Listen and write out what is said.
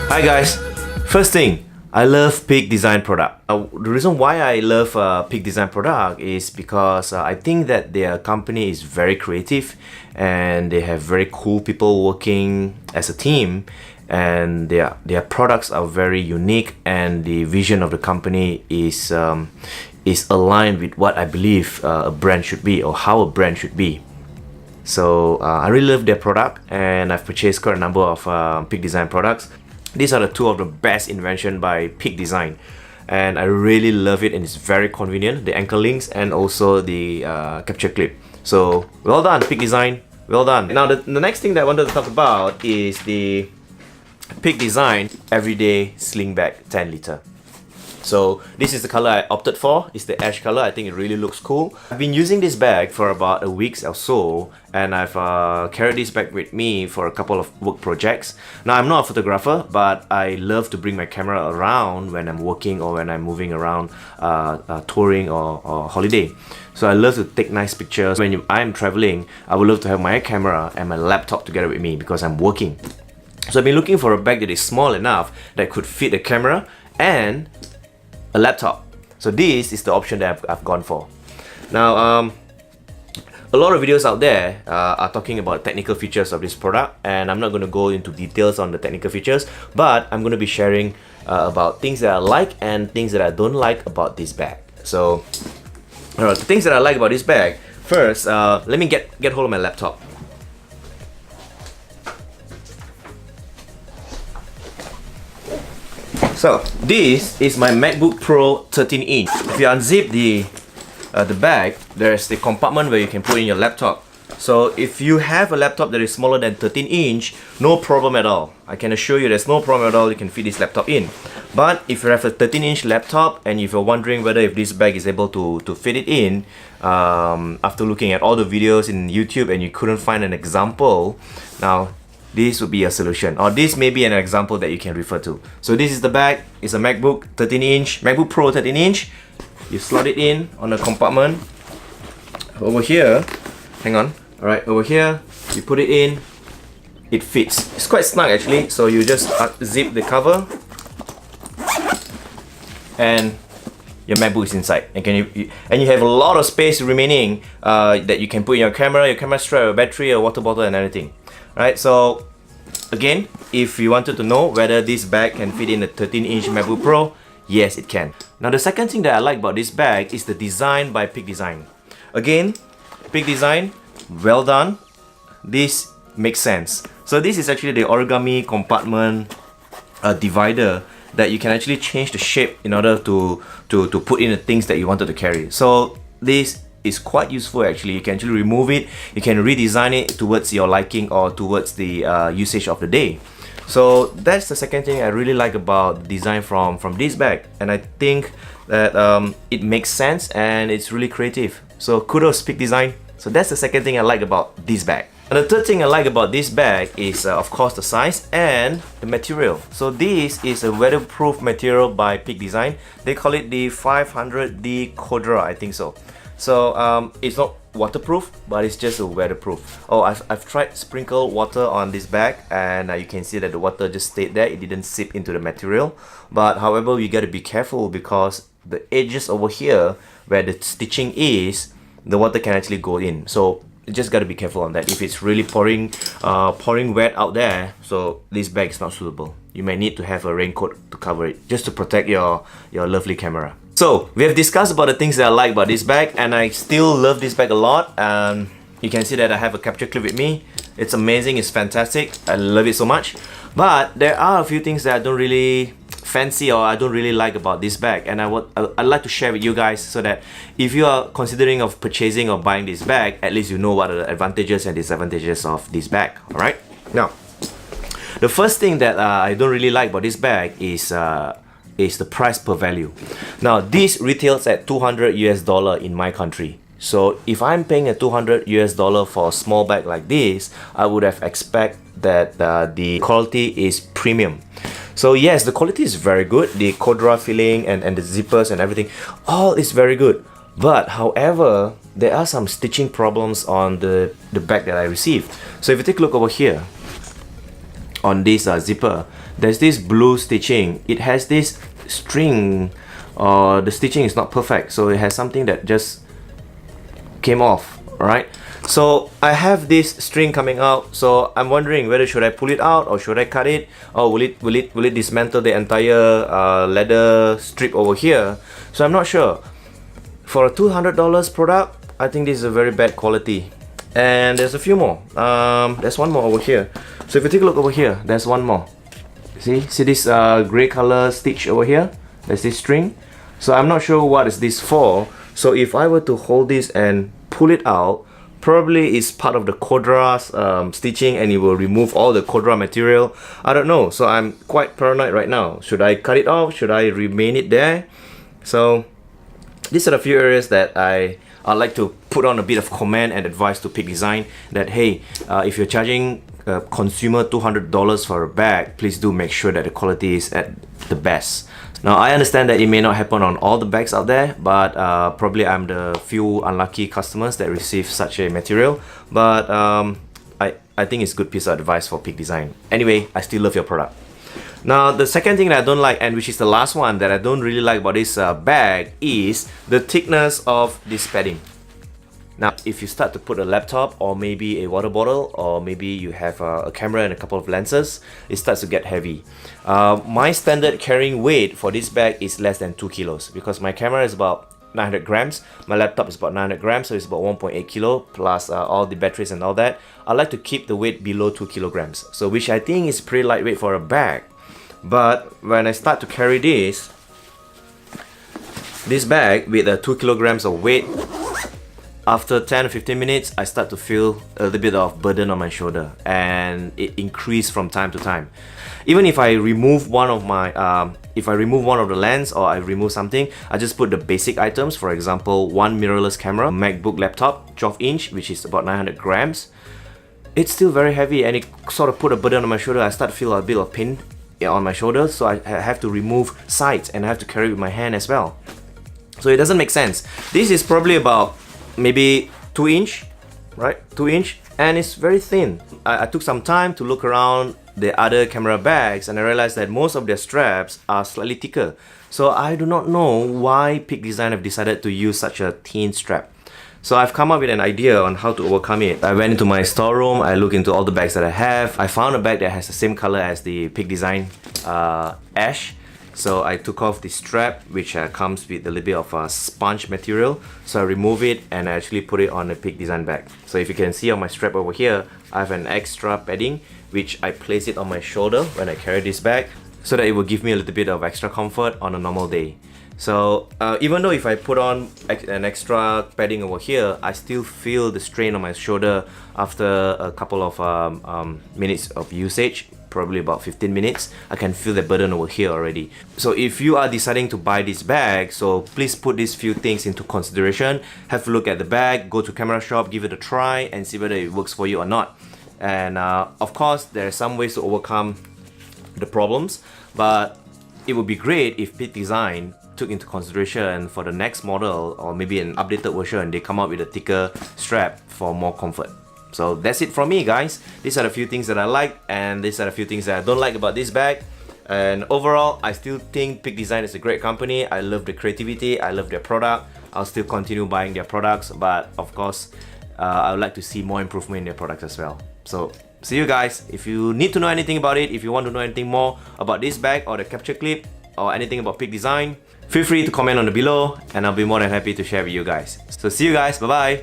Hi guys, first thing, I love Peak Design product. The reason why I love Peak Design product is because I think that their company is very creative and they have very cool people working as a team, and their products are very unique, and the vision of the company is aligned with what I believe a brand should be, or how a brand should be. So I really love their product, and I've purchased quite a number of Peak Design products. These are the two of the best invention by Peak Design, and I really love it, and it's very convenient, the ankle links and also the capture clip. So well done Peak Design, well done. Now the next thing that I wanted to talk about is the Peak Design Everyday Sling Bag 10 liter. So this is the color I opted for. It's the ash color. I think it really looks cool. I've been using this bag for about a week or so, and I've carried this bag with me for a couple of work projects. Now I'm not a photographer, but I love to bring my camera around when I'm working or when I'm moving around touring or holiday. So I love to take nice pictures. When I'm traveling, I would love to have my camera and my laptop together with me because I'm working. So I've been looking for a bag that is small enough that could fit a camera and a laptop. So this is the option that I've gone for. Now a lot of videos out there are talking about technical features of this product, and I'm not going to go into details on the technical features, but I'm going to be sharing about things that I like and things that I don't like about this bag. So the things that I like about this bag, first let me get hold of my laptop. So this is my MacBook Pro 13-inch. If you unzip the bag, there's the compartment where you can put in your laptop. So if you have a laptop that is smaller than 13-inch, no problem at all. I can assure you there's no problem at all, you can fit this laptop in. But if you have a 13-inch laptop and if you're wondering whether if this bag is able to fit it in, after looking at all the videos in YouTube and you couldn't find an example, now this would be a solution, or this may be an example that you can refer to. So this is the bag. It's a MacBook 13-inch, MacBook Pro 13-inch. You slot it in on a compartment. Over here, hang on. Alright, over here, you put it in. It fits. It's quite snug actually. So you just zip the cover, and your MacBook is inside. And you have a lot of space remaining that you can put in your camera strap, your battery, a water bottle, and anything. Right, so again, if you wanted to know whether this bag can fit in a 13-inch MacBook Pro, yes, it can. Now the second thing that I like about this bag is the design by Peak Design. Again, Peak Design, well done. This makes sense. So this is actually the origami compartment divider that you can actually change the shape in order to put in the things that you wanted to carry. So this is quite useful actually. You can actually remove it, you can redesign it towards your liking or towards the usage of the day. So that's the second thing I really like about the design from this bag, and I think that it makes sense and it's really creative. So kudos Peak Design. So that's the second thing I like about this bag. And the third thing I like about this bag is of course the size and the material. So this is a weatherproof material by Peak Design. They call it the 500D Codra, I think so. So it's not waterproof, but it's just a weatherproof. Oh, I've tried sprinkle water on this bag, and you can see that the water just stayed there. It didn't seep into the material. But however, you got to be careful because the edges over here where the stitching is, the water can actually go in. So you just got to be careful on that. If it's really pouring wet out there, so this bag is not suitable. You may need to have a raincoat to cover it, just to protect your lovely camera. So we have discussed about the things that I like about this bag, and I still love this bag a lot. You can see that I have a capture clip with me. It's amazing, it's fantastic, I love it so much. But there are a few things that I don't really fancy or I don't really like about this bag, and I'd like to share with you guys so that if you are considering of purchasing or buying this bag, at least you know what are the advantages and disadvantages of this bag. Alright, now the first thing that I don't really like about this bag is the price per value. Now this retails at $200 in my country. So if I'm paying a $200 for a small bag like this, I would have expected that the quality is premium. So yes, the quality is very good. The Codra filling and the zippers and everything, all is very good. But however, there are some stitching problems on the bag that I received. So if you take a look over here, on this zipper, there's this blue stitching. It has this string, the stitching is not perfect, so it has something that just came off. Alright, so I have this string coming out, so I'm wondering whether should I pull it out or should I cut it, or will it dismantle the entire leather strip over here. So I'm not sure. For a $200 product, I think this is a very bad quality. And there's a few more. There's one more over here. So if you take a look over here, there's one more. See this gray color stitch over here? There's this string. So I'm not sure what is this for. So if I were to hold this and pull it out, probably it's part of the Codra's stitching, and it will remove all the Codra material. I don't know. So I'm quite paranoid right now. Should I cut it off? Should I remain it there? So these are the few areas that I'd like to put on a bit of comment and advice to Peak Design, that hey, if you're charging a consumer $200 for a bag, please do make sure that the quality is at the best. Now I understand that it may not happen on all the bags out there, but probably I'm the few unlucky customers that receive such a material. But I think it's a good piece of advice for Peak Design. Anyway, I still love your product. Now the second thing that I don't like, and which is the last one that I don't really like about this bag, is the thickness of this padding. Now if you start to put a laptop or maybe a water bottle, or maybe you have a camera and a couple of lenses, it starts to get heavy. My standard carrying weight for this bag is less than 2 kilos, because my camera is about 900 grams, my laptop is about 900 grams, so it's about 1.8 kilo plus all the batteries and all that. I like to keep the weight below 2 kilograms, so which I think is pretty lightweight for a bag. But when I start to carry this bag with 2 kilograms of weight, after 10 or 15 minutes, I start to feel a little bit of burden on my shoulder, and it increases from time to time. Even if I remove one of my, if I remove one of the lens, or I remove something, I just put the basic items. For example, one mirrorless camera, MacBook laptop, 12-inch, which is about 900 grams. It's still very heavy, and it sort of put a burden on my shoulder. I start to feel a bit of pain on my shoulders, so I have to remove sides, and I have to carry it with my hand as well. So it doesn't make sense. This is probably about maybe 2-inch, right? 2-inch, and it's very thin. I took some time to look around the other camera bags, and I realized that most of their straps are slightly thicker. So I do not know why Peak Design have decided to use such a thin strap. So I've come up with an idea on how to overcome it. I went into my storeroom, I looked into all the bags that I have. I found a bag that has the same color as the Peak Design ash. So I took off the strap, which comes with a little bit of sponge material. So I remove it and I actually put it on a Peak Design bag. So if you can see on my strap over here, I have an extra padding, which I place it on my shoulder when I carry this bag, so that it will give me a little bit of extra comfort on a normal day. So even though if I put on an extra padding over here, I still feel the strain on my shoulder after a couple of minutes of usage. Probably about 15 minutes, I can feel the burden over here already. So if you are deciding to buy this bag, so please put these few things into consideration. Have a look at the bag, go to camera shop, give it a try, and see whether it works for you or not. And of course, there are some ways to overcome the problems, but it would be great if Peak Design took into consideration for the next model, or maybe an updated version, they come up with a thicker strap for more comfort. So that's it from me, guys. These are the few things that I like, and these are the few things that I don't like about this bag. And overall, I still think Peak Design is a great company. I love the creativity, I love their product. I'll still continue buying their products, but of course, I would like to see more improvement in their products as well. So see you guys. If you need to know anything about it, if you want to know anything more about this bag or the capture clip or anything about Peak Design, feel free to comment on the below, and I'll be more than happy to share with you guys. So see you guys, bye bye.